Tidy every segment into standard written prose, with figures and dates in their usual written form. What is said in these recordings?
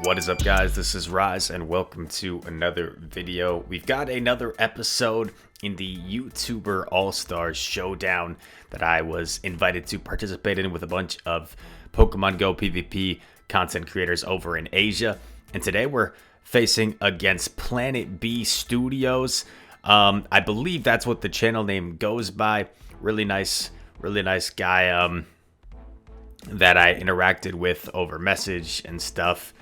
What is up, guys? This is Rise and welcome to another video. We've got another episode in the YouTuber All-Stars Showdown that I was invited to participate in with a bunch of Pokemon Go PvP content creators over in Asia. And today we're facing against Planet B Studios. I believe that's what the channel name goes by. Really nice guy that I interacted with over message and stuff,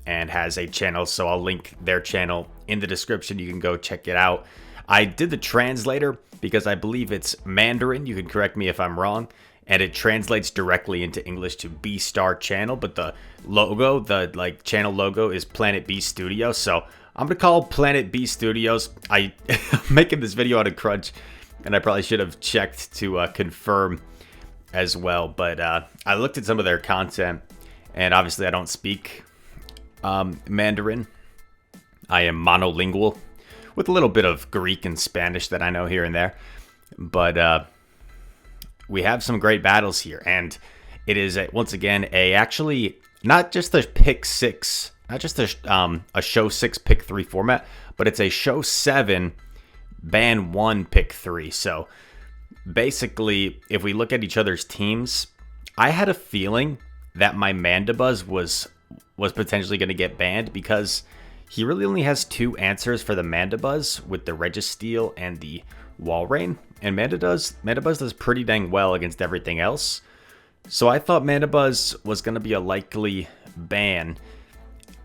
and has a channel, so I'll link their channel in the description. You can go check it out. I did the translator because I believe it's Mandarin. You can correct me if I'm wrong. And it translates directly into English to B Star Channel, but the logo, the channel logo, is Planet B Studios. So I'm gonna call Planet B Studios. I'm making this video on a crunch, and I probably should have checked to confirm as well. But I looked at some of their content, and obviously I don't speak Mandarin. I am monolingual with a little bit of Greek and Spanish that I know here and there. But we have some great battles here, and it is once again actually not just a pick 6, not just a show 6 pick 3 format, but it's a show 7 ban 1 pick 3. So basically, if we look at each other's teams, I had a feeling that my Mandibuzz was potentially going to get banned because he really only has 2 answers for the Mandibuzz with the Registeel and the Walrein, and Mandibuzz does pretty dang well against everything else. So I thought Mandibuzz was going to be a likely ban,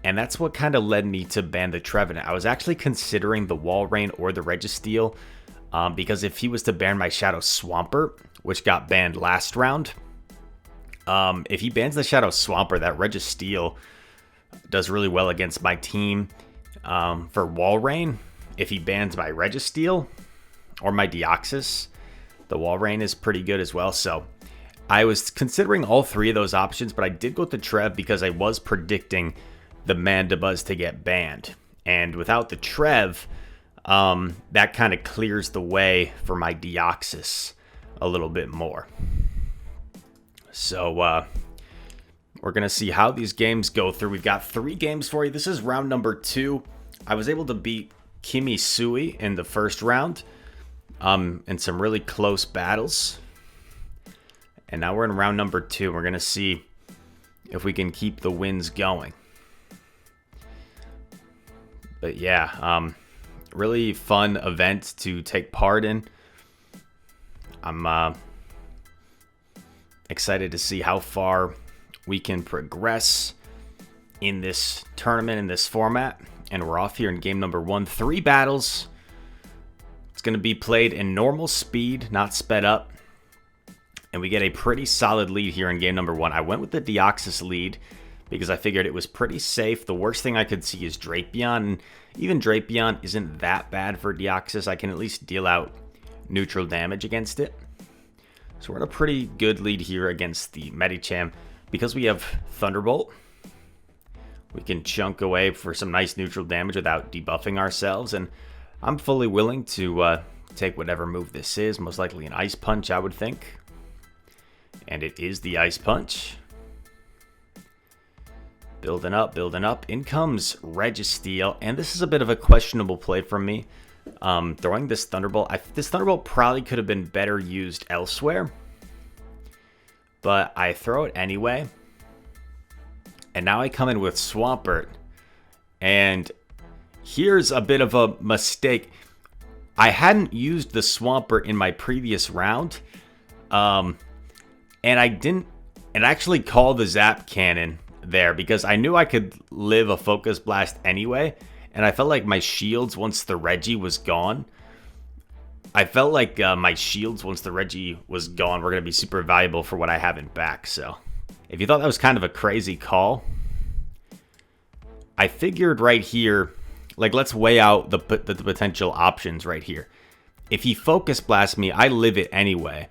and that's what kind of led me to ban the Trevenant. I was actually considering the Walrein or the Registeel, because if he was to ban my Shadow Swampert, which got banned last round, if he bans the Shadow Swampert, that Registeel does really well against my team. For Walrein, if he bans my Registeel or my Deoxys, the Walrein is pretty good as well. So I was considering all 3 of those options, but I did go with the Trev because I was predicting the Mandibuzz to get banned. And without the Trev, that kind of clears the way for my Deoxys a little bit more. So we're going to see how these games go through. We've got 3 games for you. This is round number 2. I was able to beat Kimisui in the first round in some really close battles. And now we're in round number 2. We're going to see if we can keep the wins going. But yeah, really fun event to take part in. I'm excited to see how far we can progress in this tournament, in this format. And we're off here in game number 1. 3 battles. It's going to be played in normal speed, not sped up. And we get a pretty solid lead here in game number 1. I went with the Deoxys lead because I figured it was pretty safe. The worst thing I could see is Drapion. And even Drapion isn't that bad for Deoxys. I can at least deal out neutral damage against it. So we're in a pretty good lead here against the Medicham. Because we have Thunderbolt, we can chunk away for some nice neutral damage without debuffing ourselves. And I'm fully willing to take whatever move this is. Most likely an Ice Punch, I would think. And it is the Ice Punch. Building up, building up. In comes Registeel. And this is a bit of a questionable play from me. Throwing this Thunderbolt. This Thunderbolt probably could have been better used elsewhere. But I throw it anyway. And now I come in with Swampert. And here's a bit of a mistake. I hadn't used the Swampert in my previous round. And I didn't actually call the Zap Cannon there because I knew I could live a Focus Blast anyway. And I felt like my shields, once the Reggie was gone, were going to be super valuable for what I have in back. So if you thought that was kind of a crazy call, I figured right here, let's weigh out the potential options right here. If he Focus Blasts me, I live it anyway.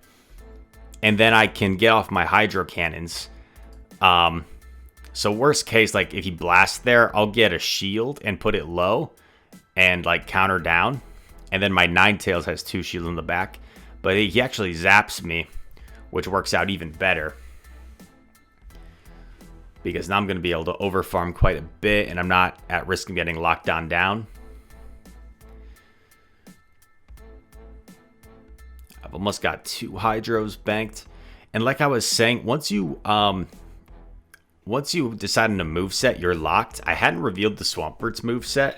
And then I can get off my Hydro Cannons. So worst case, if he blasts there, I'll get a shield and put it low and counter down. And then my Ninetales has 2 shields in the back. But he actually zaps me, which works out even better. because now I'm going to be able to overfarm quite a bit, and I'm not at risk of getting locked down. I've almost got 2 hydros banked. And like I was saying, once you decide on a moveset, you're locked. I hadn't revealed the Swampert's moveset,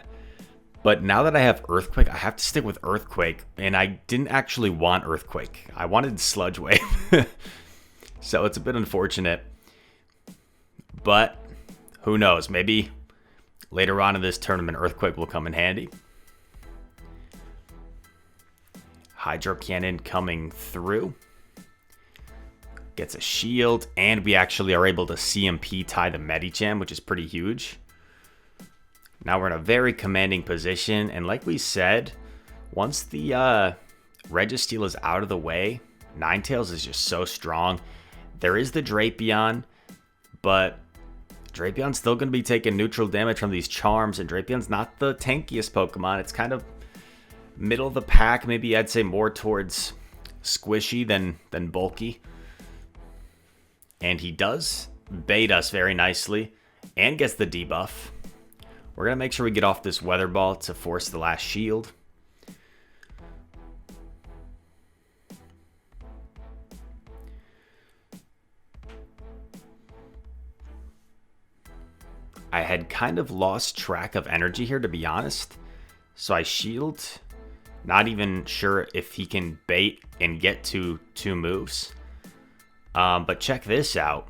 but now that I have Earthquake, I have to stick with Earthquake, and I didn't actually want Earthquake. I wanted Sludge Wave. So it's a bit unfortunate, but who knows? Maybe later on in this tournament, Earthquake will come in handy. Hydro Cannon coming through. Gets a shield, and we actually are able to CMP tie the Medicham, which is pretty huge. Now we're in a very commanding position, and like we said, once the Registeel is out of the way, Ninetales is just so strong. There is the Drapion, but Drapion's still going to be taking neutral damage from these charms, and Drapion's not the tankiest Pokemon. It's kind of middle of the pack, maybe I'd say more towards squishy than bulky. And he does bait us very nicely and gets the debuff. We're going to make sure we get off this Weather Ball to force the last shield. I had kind of lost track of energy here, to be honest. So I shield. Not even sure if he can bait and get to 2 moves. But check this out.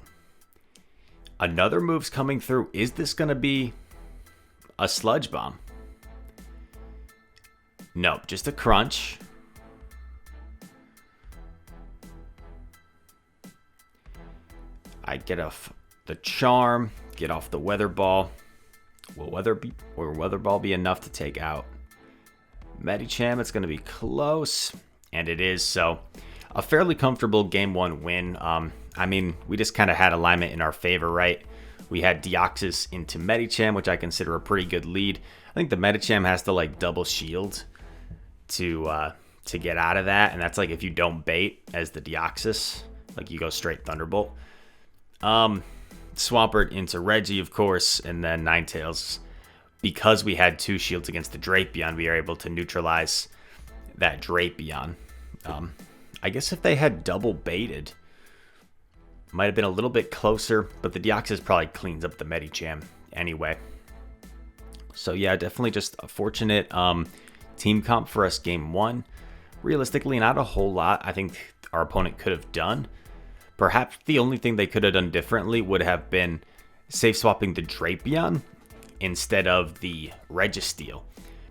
Another move's coming through. Is this going to be a Sludge Bomb? Nope, just a Crunch. I get off the Charm, get off the Weather Ball. Will Weather Ball be enough to take out Medicham? It's going to be close, and it is. So a fairly comfortable game 1 win. I mean, we just kind of had alignment in our favor, right? We had Deoxys into Medicham, which I consider a pretty good lead. I think the Medicham has to like double shield to get out of that, and that's like if you don't bait as the Deoxys, like you go straight Thunderbolt. Swampert into Reggie, of course, and then Ninetales. Because we had 2 shields against the Drapion, we are able to neutralize that Drapion. I guess if they had double baited, might have been a little bit closer, but the Deoxys probably cleans up the Medicham anyway. So yeah, definitely just a fortunate team comp for us game 1. Realistically, not a whole lot I think our opponent could have done. Perhaps the only thing they could have done differently would have been safe swapping the Drapion instead of the Registeel.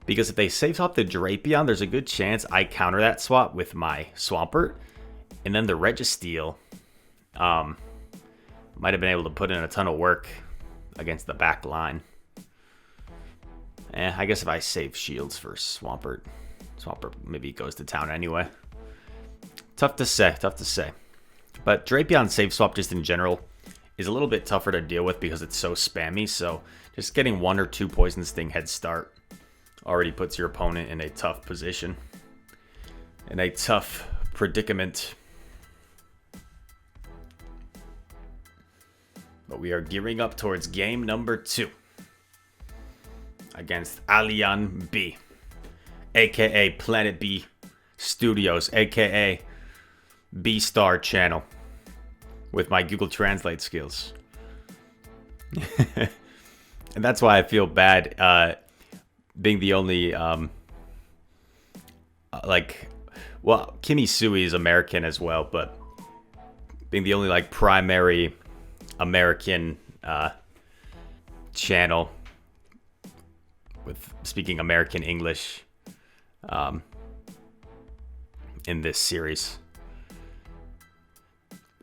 Because if they safe swap the Drapion, there's a good chance I counter that swap with my Swampert. And then the Registeel might have been able to put in a ton of work against the back line. I guess if I save shields for Swampert maybe goes to town anyway. Tough to say. But Drapion safe swap just in general is a little bit tougher to deal with because it's so spammy. So just getting 1 or 2 Poison Sting head start already puts your opponent in a tough position, in a tough predicament. But we are gearing up towards game number 2 against Alien B, aka Planet B Studios, aka B Star Channel, with my Google Translate skills. And that's why I feel bad being the only Kimi Sui is American as well, but being the only like primary American channel with speaking American English in this series.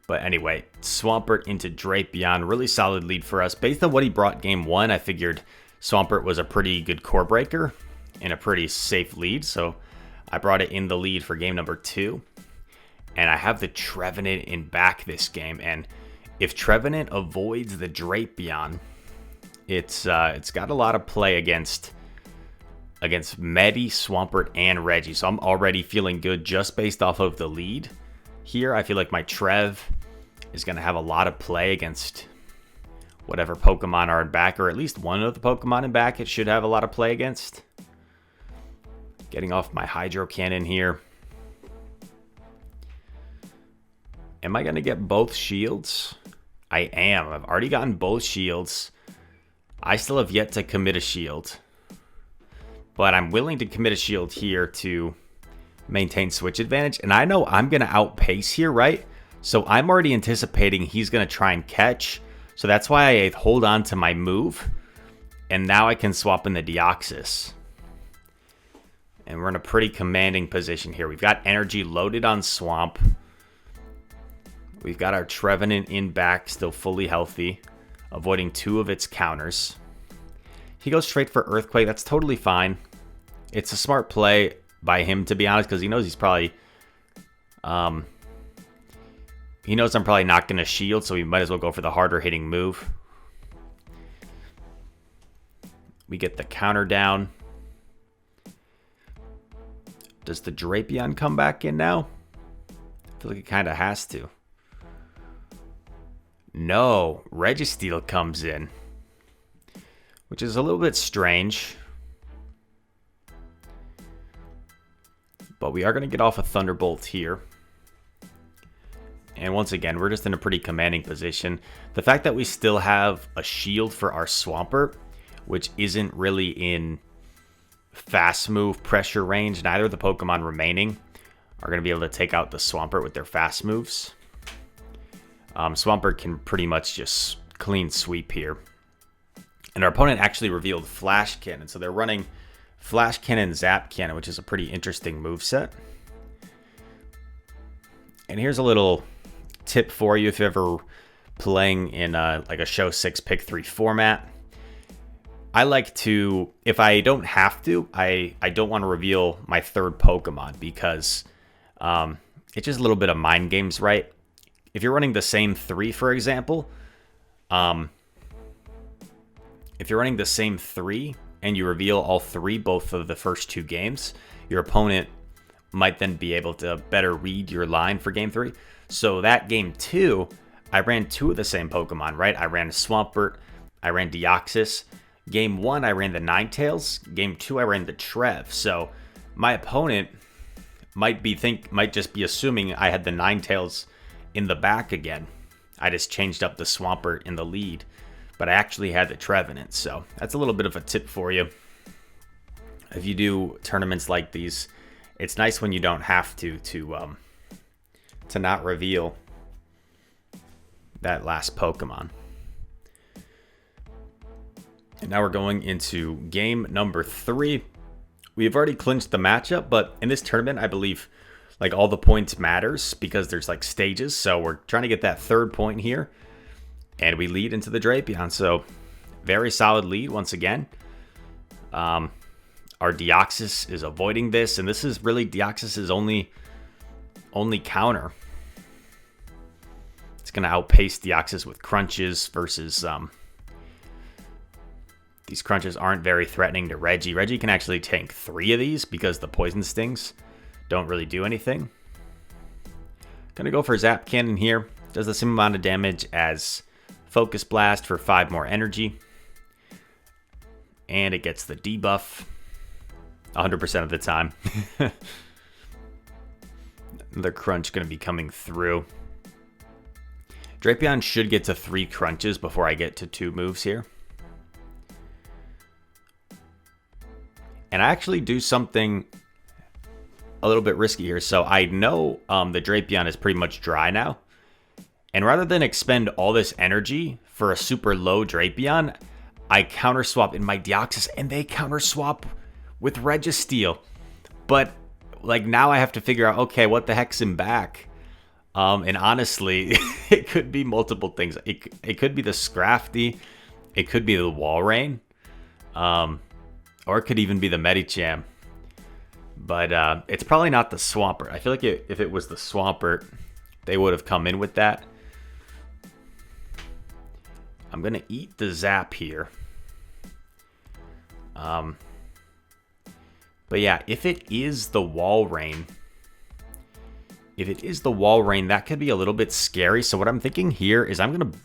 But anyway, Swampert into Drapion, really solid lead for us. Based on what he brought game 1, I figured Swampert was a pretty good core breaker and a pretty safe lead. So I brought it in the lead for game number 2. And I have the Trevenant in back this game. And if Trevenant avoids the Drapion, it's got a lot of play against Medi, Swampert, and Reggie. So I'm already feeling good just based off of the lead here. I feel like my Trev is going to have a lot of play against whatever Pokemon are in back, or at least one of the Pokemon in back it should have a lot of play against. Getting off my Hydro Cannon here. Am I going to get both shields? I am. I've already gotten both shields. I still have yet to commit a shield. But I'm willing to commit a shield here to maintain switch advantage. And I know I'm going to outpace here, right? So I'm already anticipating he's going to try and catch. So that's why I hold on to my move. And now I can swap in the Deoxys. And we're in a pretty commanding position here. We've got energy loaded on Swamp. We've got our Trevenant in back, still fully healthy, avoiding 2 of its counters. He goes straight for Earthquake. That's totally fine. It's a smart play by him, to be honest, because he knows he's probably... he knows I'm probably not going to shield, so he might as well go for the harder hitting move. We get the counter down. Does the Drapion come back in now? I feel like it kind of has to. No, Registeel comes in, which is a little bit strange. But we are going to get off a Thunderbolt here. And once again, we're just in a pretty commanding position. The fact that we still have a shield for our Swampert, which isn't really in fast move pressure range. Neither of the Pokemon remaining are going to be able to take out the Swampert with their fast moves. Swampert can pretty much just clean sweep here. And our opponent actually revealed Flash Cannon. So they're running Flash Cannon, Zap Cannon, which is a pretty interesting moveset. And here's a little tip for you if you're ever playing in like a Show 6 Pick 3 format. I like to, if I don't have to, I don't want to reveal my third Pokemon because it's just a little bit of mind games, right? If you're running the same 3, for example, if you're running the same 3 and you reveal all 3 both of the first 2 games, your opponent might then be able to better read your line for game 3. So that game 2, I ran 2 of the same Pokemon, right? I ran Swampert, I ran Deoxys. Game 1, I ran the Ninetales. Game 2, I ran the Trev. So my opponent might just be assuming I had the Ninetales in the back again. I just changed up the Swampert in the lead, but I actually had the Trevenant. So that's a little bit of a tip for you. If you do tournaments like these, it's nice when you don't have to not reveal that last Pokemon. And now we're going into game number 3. We've already clinched the matchup, but in this tournament, I believe like all the points matters because there's like stages. So we're trying to get that 3rd point here, and we lead into the Drapion. So very solid lead once again. Our Deoxys is avoiding this, and this is really Deoxys' only counter. It's going to outpace Deoxys with crunches versus... These crunches aren't very threatening to Reggie. Reggie can actually tank 3 of these because the poison stings don't really do anything. Gonna go for Zap Cannon here. Does the same amount of damage as Focus Blast for 5 more energy. And it gets the debuff 100% of the time. Another crunch gonna be coming through. Drapion should get to 3 crunches before I get to 2 moves here. And I actually do something a little bit risky here. So I know the Drapion is pretty much dry now. And rather than expend all this energy for a super low Drapion, I counter swap in my Deoxys, and they counter swap with Registeel. But like now I have to figure out, okay, what the heck's in back? And honestly, it could be multiple things. It could be the Scrafty. It could be the Walrein. Or it could even be the Medicham. But it's probably not the Swampert. I feel like if it was the Swampert, they would have come in with that. I'm going to eat the Zap here. But yeah, if it is the Walrein, that could be a little bit scary. So what I'm thinking here is I'm going to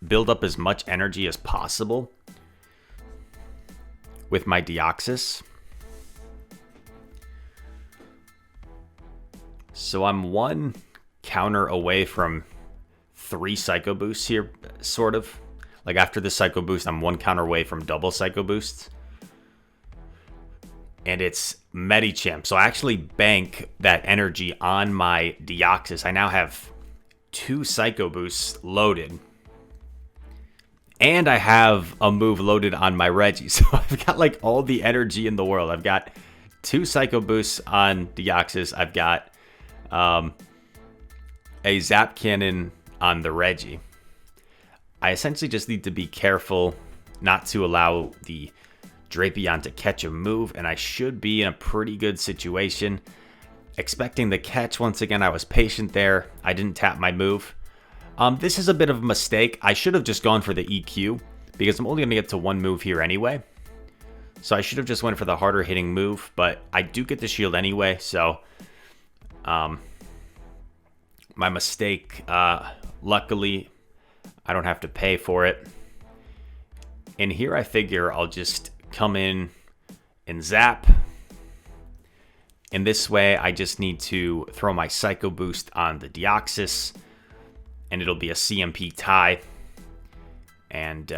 build up as much energy as possible with my Deoxys. So I'm 1 counter away from 3 Psycho Boosts here, sort of. Like after the Psycho Boost, I'm 1 counter away from double Psycho Boosts. And it's Medicham. So I actually bank that energy on my Deoxys. I now have 2 Psycho Boosts loaded. And I have a move loaded on my Reggie. So I've got like all the energy in the world. I've got 2 Psycho Boosts on Deoxys. I've got a Zap Cannon on the Reggie. I essentially just need to be careful not to allow the Drapion to catch a move, and I should be in a pretty good situation. Expecting the catch once again, I was patient there. I didn't tap my move. This is a bit of a mistake. I should have just gone for the EQ, because I'm only going to get to 1 move here anyway. So I should have just went for the harder hitting move, but I do get the shield anyway, so my mistake. Luckily, I don't have to pay for it. And here I figure I'll just come in and zap. And this way, I just need to throw my Psycho Boost on the Deoxys, and it'll be a CMP tie. And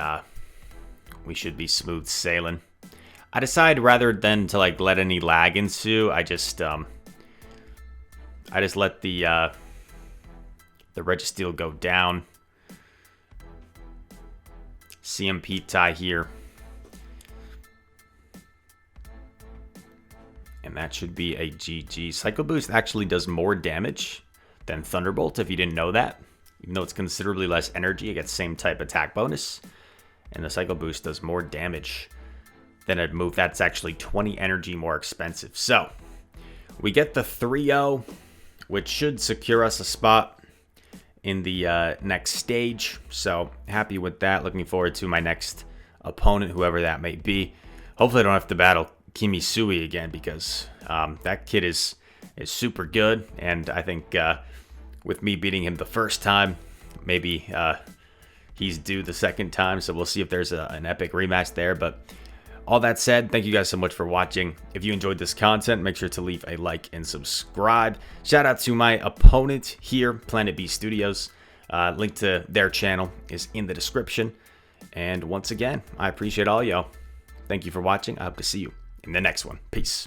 we should be smooth sailing. I decide rather than to like let any lag ensue, I just let the Registeel go down. CMP tie here. And that should be a GG. Psycho Boost actually does more damage than Thunderbolt, if you didn't know that. Even though it's considerably less energy, it gets same type attack bonus. And the Psycho Boost does more damage than a move that's actually 20 energy more expensive. So, we get the 3-0, which should secure us a spot in the next stage. So, happy with that. Looking forward to my next opponent, whoever that may be. Hopefully I don't have to battle Kimisui again, because that kid is super good, and I think with me beating him the first time, maybe he's due the second time, so we'll see if there's an epic rematch there. But all that said, thank you guys so much for watching. If you enjoyed this content, make sure to leave a like and subscribe. Shout out to my opponent here, Planet B Studios. Link to their channel is in the description. And once again, I appreciate all y'all. Thank you for watching. I hope to see you in the next one. Peace.